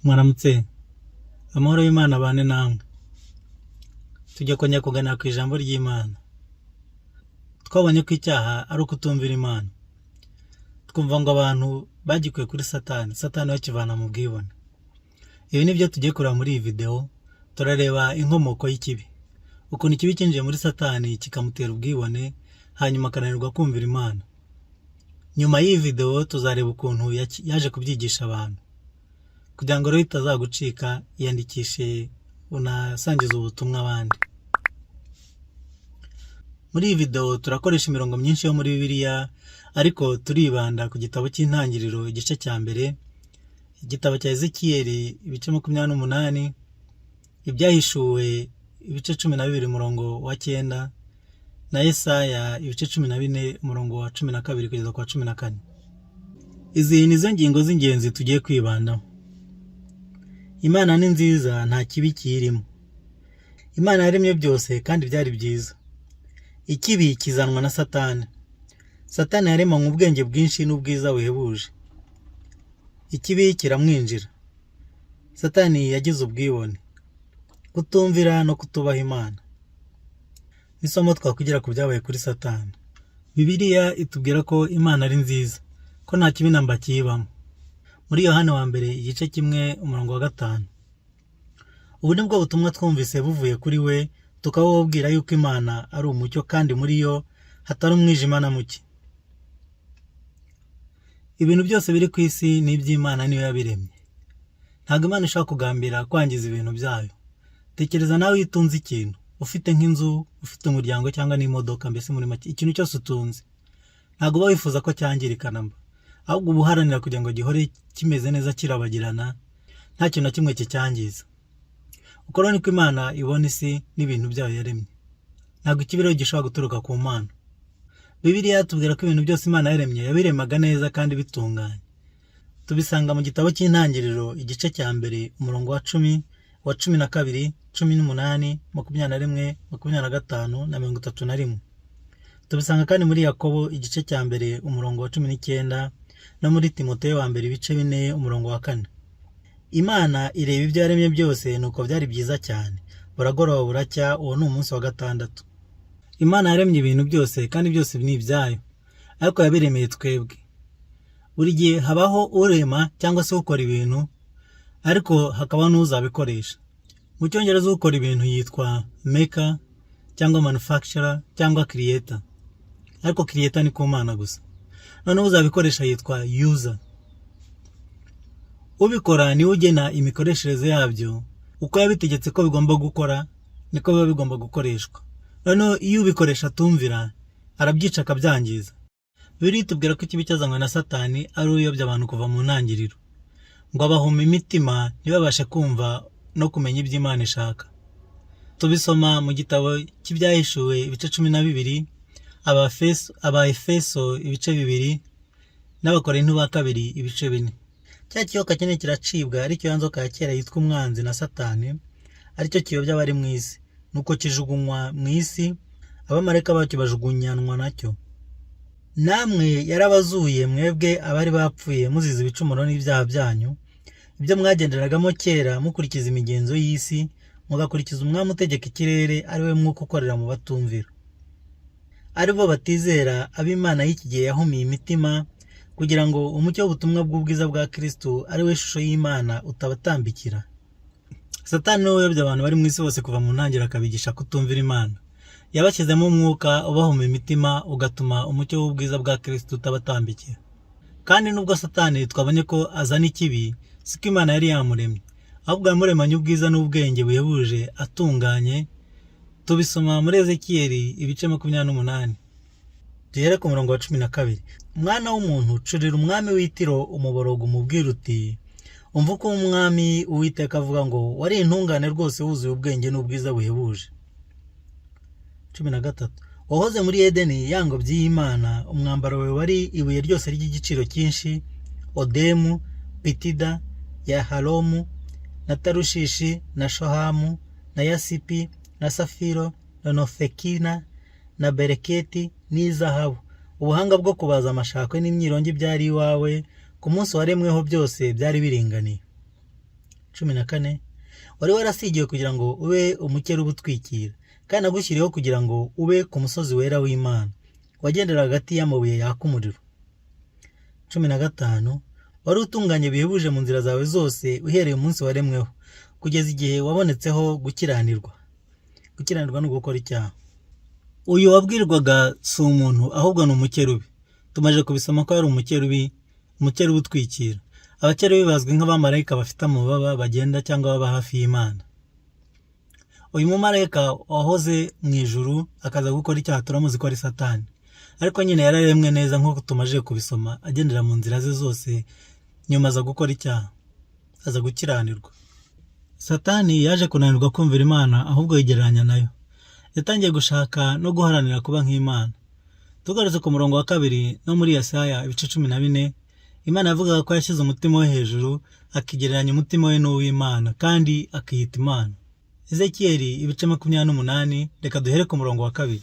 Mwaramutse, amahoro y'Imana abane namwe. Tujya kongera kuganira ku ijambo ry'Imana. Twabonye ko icyaha ari ukutumvira Imana. Twumva ngo abantu bagikuye kuri Satani bakivana mu bwibone. Ibi nibyo tugiye kureba muri iyi video. Turareba inkomoko y'ikibi, ukuntu ikibi cyinjiye muri Satani kikamutera ubwibone, hanyuma akananirwa kumvira Imana. Nyuma y'iyi video tuzareba ukuntu yaje kubyigisha abantu. Kugira ngo rero itazagucika, yandikishe unasangiza ubutumwa abandi. Muri iyi video turakoresha imirongo myinshi yo muri Bibiliya, ariko turibanda ku gitabo cy'Intangiriro igice cya mbere, igitabo cya Ezekiyeli ibice 28, Ibyahishuwe ibice 12 umurongo wa 9, na Yesaya ibice 14 umurongo wa 12 kugeza kwa 14. Izi ni zo ngingo z'ingenzi tugiye kwibandaho. Imana ni nziza, nta kibi kirimo. Imana yaremye byose kandi byari byiza. Ikibi kizanwa na Satani. Satani yaremanywe ubwenge bwinshi n'ubwiza buhebuje. Ikibi kiramwinjira. Satani yagize ubwibone, kutumvira no kutubaha Imana. Nisomo twakwigira ku byabaye kuri Satani. Bibiliya itubwira ko Imana ari nziza, ko nta kibi namba kiyibamo. Muri Yohana wa mbere igice 1 umurongo wa 5. Ubu nibwo butumwa twumvise buvuye kuri we, tukababwira yuko Imana ari umucyo kandi muri yo hatari umwijima na muke. Ibintu byose biri ku isi ni iby'Imana, niyo yabiremye. Ntabwo Imana ishaka kugambira kwangiza ibintu byayo. Tekereza nawe yitunze ikintu, ufite nk'inzu, ufite umuryango cyangwa n'imodoka, mbese muri make ikintu cyose utunze. Ntabwo uba wifuza ko cyangirika namba, ahubwo ubuharanira kugira ngo gihore kimeze neza kirabagirana, nta kintu na kimwe kicyangiza. Uko rero niko Imana ibona isi n'ibintu byayo yaremye. Ntabwo ikibi rero gishobora guturuka ku Mana. Bibiliya yatubwira ko ibintu byose Imana yaremye yabiremaga neza kandi bitunganye. Tubisanga mu gitabo cy'Intangiriro igice cya mbere umurongo wa 10, wa 12, 18, 21, 25 na 31. Tubisanga kandi muri Yakobo igice cya mbere umurongo wa 19, no muri Timoteyo wa mbere ibice 4 umurongo wa 4. Imana ireba ibyo yaremye byose, nuko byari byiza cyane. Buragoroba buracya, uwo ni umunsi wa 6. Imana yaremye ibintu byose kandi byose ni ibyayo, ariko yabiremeye twebwe. Buri gihe habaho urema cyangwa se ukora ibintu, ariko hakaba n'uzabikoresha. Mu Cyongereza ukora ibintu yitwa maker cyangwa manufacturer cyangwa creator, ariko creator ni ku Mana gusa. Noneho uzabikoresha yitwa user. Ubikora ni ugena imikoreshereze yabyo, uko yabitegetse ko bigomba gukora niko biba bigomba gukoreshwa. Noneho iyo ubikoresha atumvira, arabyica akabyangiza. Bibiliya itubwira ko ikibi cyazanywe na Satani ari uyobya abantu kuva mu ntangiriro, ngo abahuma imitima ntibabashe kumva no kumenya ibyo Imana ishaka. Tubisoma mu gitabo cy'Ibyahishuwe ibice 12, Abaefeso ibice 2, n'Abakorinto ba kabiri ibice 4. Cya kiyoka kinini kiracibwa, aricyo yanzoka ya kera yitwa umwanzi na Satani, aricyo kiyobya abari mu isi, nuko kijugunywa mu isi, abamarayika bacyo bajugunyanwa nacyo. Namwe yarabazuye mwebwe abari bapfuye muzize ibicumuro n'ibyaha byanyu, ibyo mwagenderagamo kera mukurikiza imigenzo y'isi, mugakurikiza umwami utegeka ikirere, ari we mwuka ukorera mu batumvira. Ari bo batizera, ab'Imana y'iki gihe yahumiye imitima, kugira ngo umucyo w'ubutumwa bw'ubwiza bwa Kristo, ari we shusho y'Imana, utabatambikira. Satani niwe uyobya abantu bari mu isi bose kuva mu ntangiriro akabigisha kutumvira Imana. Yabashyizemo umwuka ubahuma imitima, ugatuma umucyo w'ubwiza bwa Kristo utabatambikira. Kandi nubwo Satani twabonye ko azana ikibi, siko Imana yari yamuremye, ahubwo yamuremanye ubwiza n'ubwenge buhebuje atunganye. Tubisoma muri Ezekiyeli ibice 28. Duhere ku murongo wa 12. Mwana w'umuntu, curira umwami w'Itiro umuborogo, umubwira uti, umva uko umwami Uwiteka avuga ngo, wari intungane rwose, wuzuye ubwenge n'ubwiza buhebuje. 13. Wahoze muri Edeni, ya ngobyi y'Imana, umwambaro wawe wari ibuye ryose ry'igiciro cyinshi, odemu, pitida, yahalomu, na tarushishi, na shohamu, na yasipi, na safiro, na nofekina, na bereketi, n'izahabu. Ubuhanga bwo kubaza amashakwe n'imyirongi byari iwawe, ku munsi waremweho byose byari biringaniye. 14 wari warasigiwe kugira ngo ube umukerubi utwikira, kandi nagushyiriyeho kugira ngo ube ku musozi wera w'Imana wagendera hagati y'amabuye yaka umuriro. 15 wari utunganye bihebuje mu nzira zawe zose uhereye umunsi waremweho kugeza igihe wabonetseho gukiranirwa. Gukiranirwa ni ugukora icyaha. Uyu wabwirwaga si umuntu ahubwo ni umukerubi. Tumaje kubisoma ko yari umukerubi utwikira. Abakerubi bazwi nk'abamarayika bafite amababa bagenda cyangwa baba hafi y'Imana. Uyu mumarayika wahoze mu ijuru akaza gukora icyaha turamuzi ko ari Satani, ariko nyine yararemwe neza nk'uko tumaje kubisoma, agendera mu nzira ze zose, nyuma aza gukora icyaha, aza gukiranirwa. Satani yaje kunanirwa kumvira Imana ahubwo yigereranya nayo. Yatangiye gushaka no guharanira kuba nk'Imana. Tugarutse ku murongo wa 2 no muri Yesaya ibice 14, Imana yavugaga ko yashyize umutima we hejuru akigereranya umutima we n'uw'Imana kandi akiyita Imana. Ezekiyeli ibice 28, reka duhere ku murongo wa 2.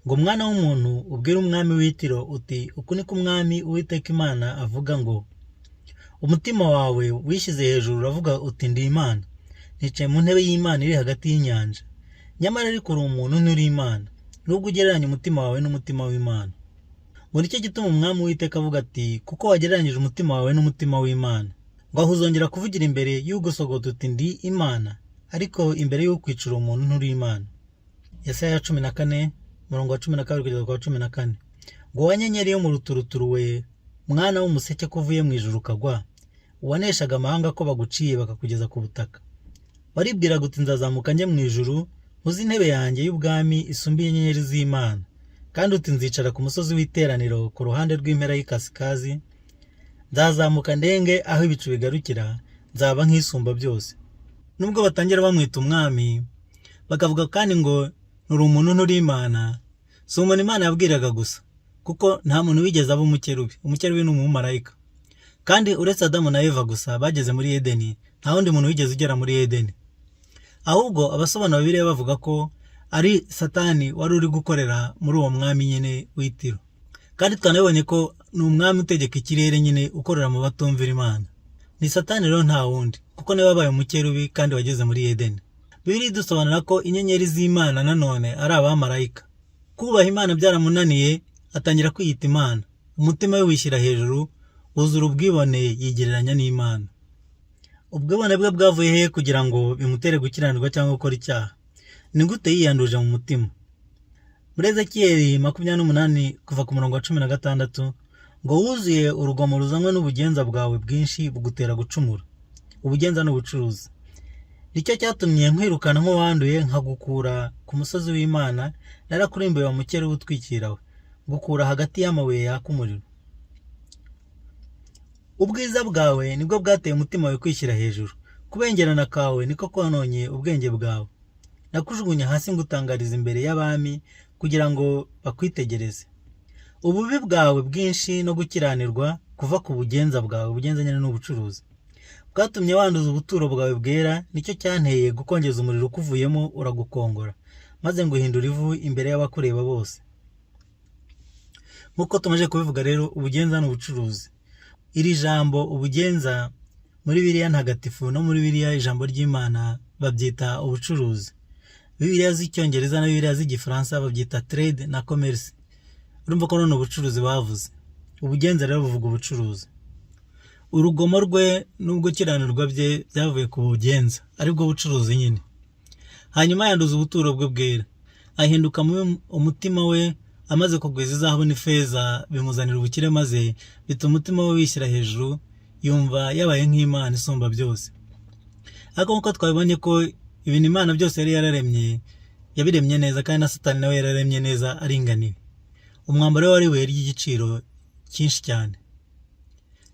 Ngo mwana w'umuntu ubwire umwami w'itiro uti uku niko umwami Uwiteka Imana avuga ngo umutima wawe wishyize hejuru uravuga uti ndi Imana, nicaye mu ntebe y'Imana iri hagati y'inyanja. Nyamara ariko uri umuntu nturi Imana, nubwo ugereranya umutima wawe n'umutima w'Imana. Ngo nicyo gituma umwami Uwiteka avuga ati kuko wagereranyije umutima wawe n'umutima w'Imana, ngo aho uzongera kuvugira imbere y'ugusogota uti ndi Imana, ariko imbere y'ukwicura umuntu nturi Imana. Yesaya 14 murongo wa 12 kugeza kwa 14. Ngo wanyenyeri yo mu ruturuturu we, mwana w'umuseke ko uvuye mu ijuru ukagwa, waneshaga amahanga ko baguciye bakakugeza ku butaka. Waribwira guti nzazamuka njye mu ijuru, uzi intebe yanjye y'ubwami isumbiye inyenyeri z'Imana, kandi uti nzicara ku musozi w'iteraniro ku ruhande rw'impera y'ikasikazi, nzazamuka ndenge aho ibicu bigarukira, nzaba nk'isumba byose. Nubwo batangira bamwita umwami, bakavuga kandi ngo nuri umuntu nturi Imana, si umuntu Imana yabwiraga gusa, kuko nta muntu wigeze aba umukerubi. Umukerubi ni umumarayika, kandi uretse Adamu na Eva gusa bageze muri Edeni, nta wundi muntu wigeze ugera muri Edeni. Ahubwo abasobanura Bibiliya bavuga ko ari Satani wari uri gukorera muri uwo mwami nyine w'itiro, kandi twanabonye ko ni umwami utegeka ikirere nyine ukorera mu batumvira Imana. Ni Satani rero nta wundi, kuko niwe wabaye umukerubi kandi wageze muri Edeni. Bibiliya dusobanura ko inyenyeri z'Imana nanone ari abamarayika. Kubaha Imana byaramunaniye, atangira kwiyita Imana. Umutima we wishyira hejuru, wuzura ubwibone yigereranya n'Imana. Ubwibone bwe bwavuye he kugira ngo bimutere gukiranirwa cyangwa gukora icyaha? Ni gute yiyanduje mu mutima? Muri Ezekiyeli 28 kuva ku murongo wa 16, ngo wuzuye urugomo ruzanwe n'ubugenza bwawe bwinshi bugutera gucumura. Ubugenza n'ubucuruzi nicyo cyatumye nkwirukana nk'uwanduye nkagukura ku musozi w'Imana, narakurimbuye wa mukerubi utwikira we, gukura hagati y'amabuye yaka umuriro. Ubwiza bwawe nibwo bwateye umutima wawe kwishyira hejuru, kubengerana kawe niko kwanonye ubwenge bwawe. Nakujugunya hasi ngutangariza imbere y'abami kugira ngo bakwitegereze. Ububi bwawe bwinshi no gukiranirwa kuva ku bugenza bwawe, ubugenza nyine n'ubucuruzi, bwatumye wanduza ubuturo bwawe bwera, nicyo cyanteye gukongeza umuriro ukuvuyemo uragukongora, maze nguhindura ivu imbere y'abakureba bose. Nk'uko tumaze kubivuga rero, ubugenza n'ubucuruzi. Iri jambo ubugenza muri Bibiliya ntagatifu no muri Bibiliya ijambo ry'Imana babyita ubucuruzi. Bibiliya z'icyongereza na Bibiliya z'igifaransa babyita trade na commerce. Urumva ko none ubucuruzi bavuze. Ubugenza rero buvuga ubucuruzi. Urugomo rwe n'ubwo kiranirwa bye byavuye ku bugenza, aribwo bucuruzi nyine. Hanyuma yanduza ubuturo bwe bwera, ahinduka umutima we, amaze kugwiza izahabu n'ifeza bimuzanira ubukire, maze bituma umutima we wishyira hejuru, yumva yabaye nk'Imana isumba byose. Ariko nk'uko twabibonye ko ibintu Imana byose yari yararemye, yabiremye neza, kandi na Satani nawe yararemye neza aringaniye. Umwambaro we wari ibuye ry'igiciro cyinshi cyane.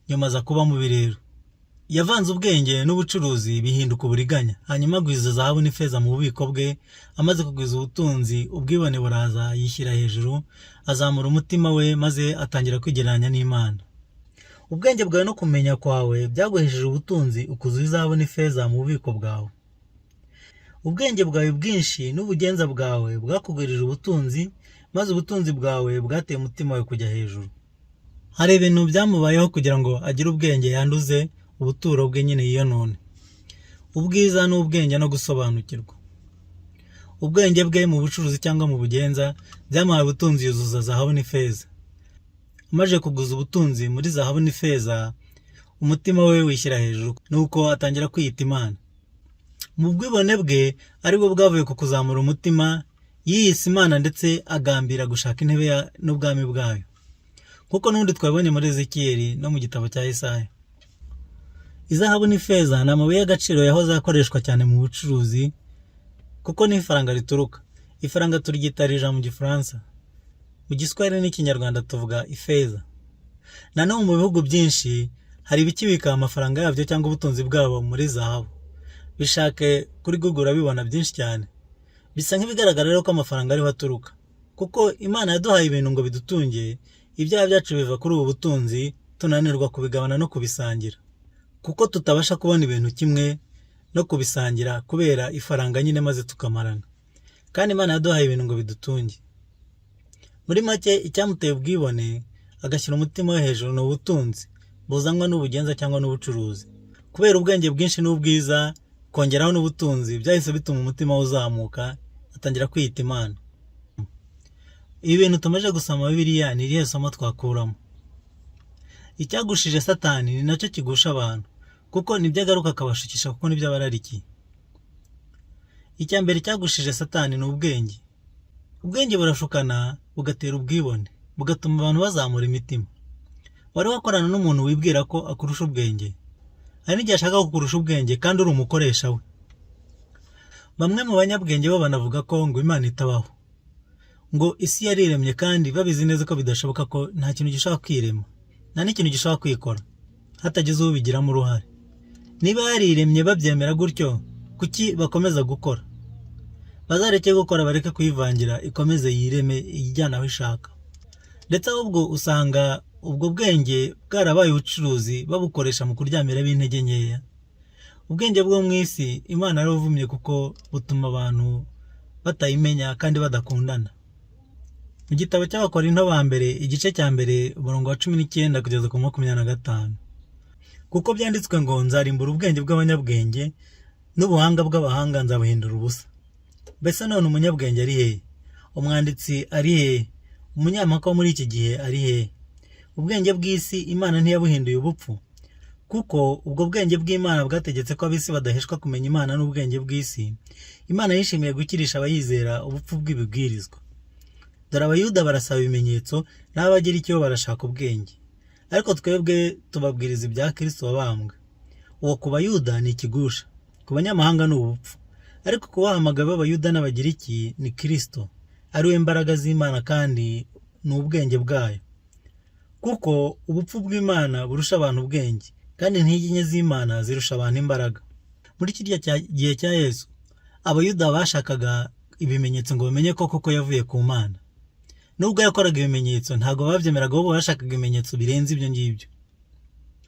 Nyuma aza kuba mubi rero, yavanze ubwenge n'ubucuruzi bihinduka uburiganya, hanyuma agwiza zahabu n'ifeza mu bubiko bwe. Amaze kugwiza ubutunzi, ubwibone buraza yishyira hejuru, azamura umutima we, maze atangira kwigereranya n'Imana. Ubwenge bwawe no kumenya kwawe byaguhesheje ubutunzi, ukuzuza izahabu n'ifeza mu bubiko bwawe. Ubwenge bwawe bwinshi n'ubugenza bwawe bwakugwirije ubutunzi, maze ubutunzi bwawe bwateye umutima we kujya hejuru. Hari ibintu byamubayeho kugira ngo agire ubwenge yanduze ubuturo bwe nyine yiyonone. ubwiza n'ubwenge no gusobanukirwa. Ubwenge bwe mu bucuruzi cyangwa mu bugenza byamuhaye ubutunzi yuzuza zahabu n'ifeza. Amaze kuguza ubutunzi muri zahabu n'ifeza, umutima we wishyira hejuru, nuko atangira kwiyita Imana. Mu bwibone bwe aribwo bwavuye ku kuzamura umutima, yiyise Imana ndetse agambira gushaka intebe n'ubwami bwayo, kuko n'ubundi twabonye muri Ezekiyeli no mu gitabo cya Yesaya. Izahabu n'ifeza ni amabuye y'agaciro yahoze akoreshwa cyane mu bucuruzi, kuko ni ifaranga rituruka. Ifaranga turyita rija mu Gifaransa, mu Giswahili n'Ikinyarwanda tuvuga ifeza. Nanone mu bihugu byinshi hari ibikibika amafaranga yabyo cyangwa ubutunzi bwabo muri zahabu. Bishake kuri Google urabibona byinshi cyane. Bisa nk'ibigaragara rero ko amafaranga ariho aturuka, kuko Imana yaduhaye ibintu ngo bidutunge. Ibyaha byacu biva kuri ubu butunzi, tunanirwa kubigabana no kubisangira, kuko tutabasha kubona ibintu kimwe no kubisangira kubera ifaranga nyine maze tukamarana. Kandi Imana yaduhaye ibintu ngo bidutunge. Muri make icyamuteye ubwibone agashyira umutima we hejuru ni ubutunzi buzanwa n'ubugenza cyangwa n'ubucuruzi. Kubera ubwenge bwinshi n'ubwiza kongeraho n'ubutunzi byahise bituma umutima we uzamuka, atangira kwiyita Imana. Ibi bintu tumaze gusoma Bibiliya ni irihe somo twakuramo? Icyagushije Satani ni nacyo kigusha abantu, kuko nibyo agaruka akabashukisha, kuko nibyo abararikiye. Icya mbere cyagushije Satani ni ubwenge. Ubwenge burashukana bugatera ubwibone, bugatuma abantu bazamura imitima. Wari wakorana n'umuntu wibwira ko akurusha ubwenge, hari n'igihe ashaka kukurusha ubwenge kandi uri umukoresha we. Bamwe mu banyabwenge bo banavuga ko ngo Imana itabaho, ngo isi yariremye kandi babizi neza ko bidashoboka, ko nta kintu gishobora kwirema, nta n'ikintu gishobora kwikora hatagize ubigiramo uruhare. Niba yariremye babyemera gutyo, kuki bakomeza gukora? Bazareke gukora, bareke kuyivangira, ikomeze yireme ijyana aho ishaka. Ndetse ahubwo usanga ubwo bwenge bwarabaye ubucuruzi, babukoresha mu kuryamira b'intege nkeya. Ubwenge bwo mu isi Imana yarabuvumye, kuko butuma abantu batayimenya kandi badakundana. Mu gitabo cy'Abakorinto ba mbere igice cya mbere umurongo wa 19 kugeza ku 25, kuko byanditswe ngo nzarimbura ubwenge bw'abanyabwenge n'ubuhanga bw'abahanga nzabuhindura ubusa. Mbese none umunyabwenge ari hehe? Umwanditsi ari hehe? Umunyampaka wo muri iki gihe ari hehe? Ubwenge bw'isi Imana ntiyabuhinduye ubupfu, kuko ubwo bwenge bw'Imana bwategetse ko ab'isi badaheshwa kumenya Imana n'ubwenge bw'isi. Imana yishimiye gukirisha abayizera ubupfu bw'ibibwirizwa. Dore Abayuda barasaba ibimenyetso, n'Abagiriki bo barashaka ubwenge, ariko twebwe tubabwiriza ibya Kristo wabambwe. Uwo ku Bayuda ni ikigusha, ku banyamahanga ni ubupfu, ariko ku bahamagawe b'Abayuda n'Abagiriki ni Kristo, ari we mbaraga z'Imana kandi ni ubwenge bwayo. Kuko ubupfu bw'Imana burusha abantu ubwenge, kandi intege nke z'Imana zirusha abantu imbaraga. Muri kirya gihe cya Yesu, Abayuda bashakaga ibimenyetso ngo bamenye ko koko yavuye ku Mana. Nubwo yakoraga ibimenyetso, ntabwo babyemeraga, bo bashakaga ibimenyetso birenze ibyo ngibyo.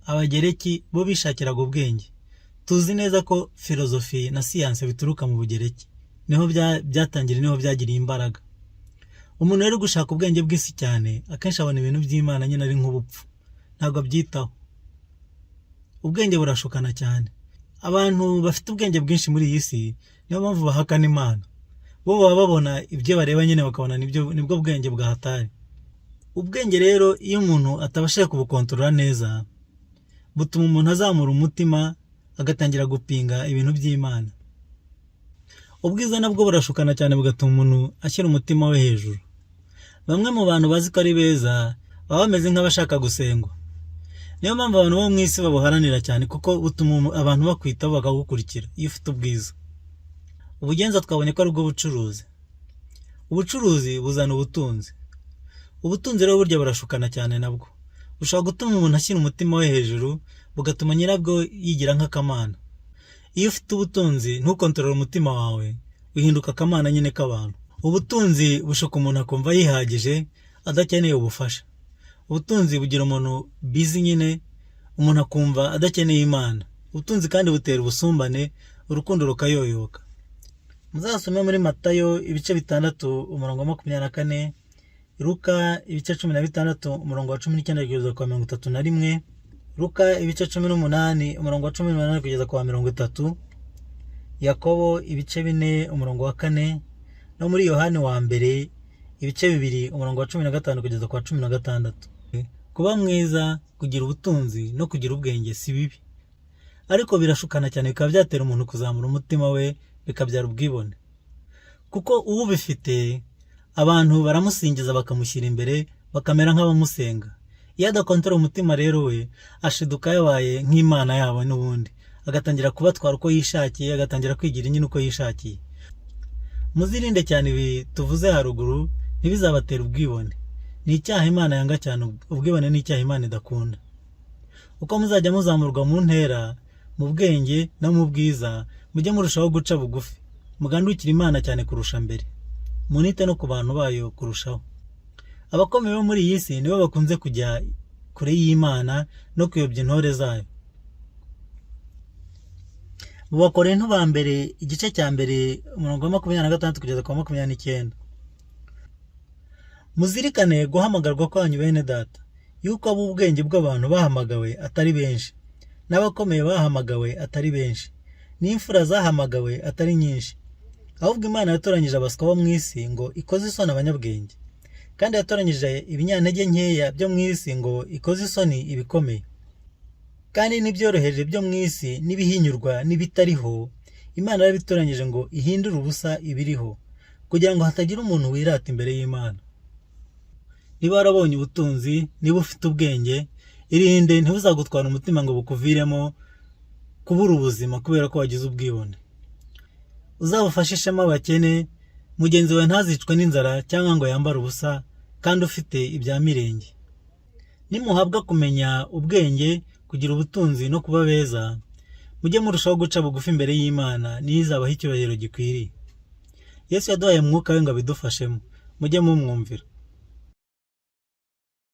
Abagereki bo bishakiraga ubwenge. Tuzi neza ko filozofi na siyanse bituruka mu Bugereki, niho byatangira, niho byagiriye imbaraga. Umuntu rero gushaka ubwenge bw'isi cyane, akenshi abona ibintu by'Imana nyine ari nk'ubupfu, ntabwo abyitaho. Ubwenge burashukana cyane. Abantu bafite ubwenge bwinshi muri iyi si niyo mpamvu bahakana Imana. Bo baba babona ibyo bareba nyine, bakabona nibwo bwenge bwahatari. Ubwenge rero iyo umuntu atabashije kubukontorora neza, butuma umuntu azamura umutima, agatangira gupinga ibintu by'Imana. Ubwiza nabwo burashukana cyane, bugatuma umuntu ashyira umutima we hejuru. Bamwe mu bantu bazi ko ari beza baba bameze nk'abashaka gusengwa. Niyo mpamvu abantu bo mu isi babuharanira cyane, kuko butuma abantu bakwitaho bakagukurikira iyo ufite ubwiza. Ubugenza twabonye ko ari ubwo bucuruzi. Ubucuruzi buzana ubutunzi. Ubutunzi rero burya burashukana cyane nabwo. Bushobora gutuma umuntu ashyira umutima we hejuru, bugatuma nyirabwo yigira nk'akamana. Iyo ufite ubutunzi ntukontorore umutima wawe, uhinduka akamana nyine k'abantu. Ubutunzi bushuka umuntu akumva yihagije, adakeneye ubufasha. Ubutunzi bugira umuntu bizi nyine, umuntu akumva adakeneye Imana. Ubutunzi kandi butera ubusumbane, urukundo rukayoyoka. Muzasome muri Matayo ibice 6 umurongo wa 24, Luka ibice 16 umurongo wa 19 kugeza kwa 31, Luka ibice 18 umurongo wa 18 kugeza kwa 30, Yakobo ibice 4 umurongo wa 4 no muri Yohani wa mbere ibice 2 umurongo wa 15 kugeza kwa 16. Kuba mwiza, kugira ubutunzi no kugira ubwenge si bibi, ariko birashukana cyane, bikaba byatera umuntu kuzamura umutima we, bikabyara ubwibone. Kuko uwo bifite abantu baramusingiza bakamushyira imbere, bakamera nk'abamusenga. Iyo adakontorora umutima rero we ashiduka yabaye nk'imana yabo n'ubundi, agatangira kubatwara uko yishakiye, agatangira kwigira nyine uko yishakiye. Muzirinde cyane ibi tuvuze haruguru, ntibizabatera ubwibone. Ni icyaha Imana yanga cyane, ubwibone ni icyaha Imana idakunda. Uko muzajya muzamurwa mu ntera, mu bwenge no mu bwiza, mujye murushaho guca bugufi, mugandukire Imana cyane kurusha mbere, munite no ku bantu bayo kurushaho. Abakomeye bo muri iyi si nibo bakunze kujya kure y'Imana no kuyobya intore zayo. Mu Bakorinto ba mbere igice cya mbere umurongo wa 26 kugeza kwa 29. Muzirikane guhamagarwa kwanyu bene data, yuko ab'ubwenge bw'abantu bahamagawe atari benshi, n'abakomeye bahamagawe atari benshi, n'imfura zahamagawe atari nyinshi. Ahubwo Imana yatoranyije abaswa bo mu isi ngo ikoze isoni abanyabwenge, kandi yatoranyije ibinyantege nkeya byo mu isi ngo ikoze isoni ibikomeye. Kandi n'ibyoroheje byo mu isi n'ibihinyurwa n'ibitariho, Imana yabitoranyije ngo ihindure ubusa ibiriho, kugira ngo hatagira umuntu wirata imbere y'Imana. Niba warabonye ubutunzi, niba ufite ubwenge, irinde ntibuzagutwara umutima ngo bukuviremo kubura ubuzima kubera ko wagize ubwibone. Uzabufashe ishema abakene, mugenzi wawe ntazicwe n'inzara cyangwa ngo yambare ubusa kandi ufite ibya mirenge. Nimuhabwa kumenya ubwenge, kugira ubutunzi no kuba beza, mujye murushaho guca bugufi imbere y'Imana, niyo izabaha icyubahiro gikwiriye. Yesu yaduhaye umwuka we ngo abidufashemo, mujye mumwumvira.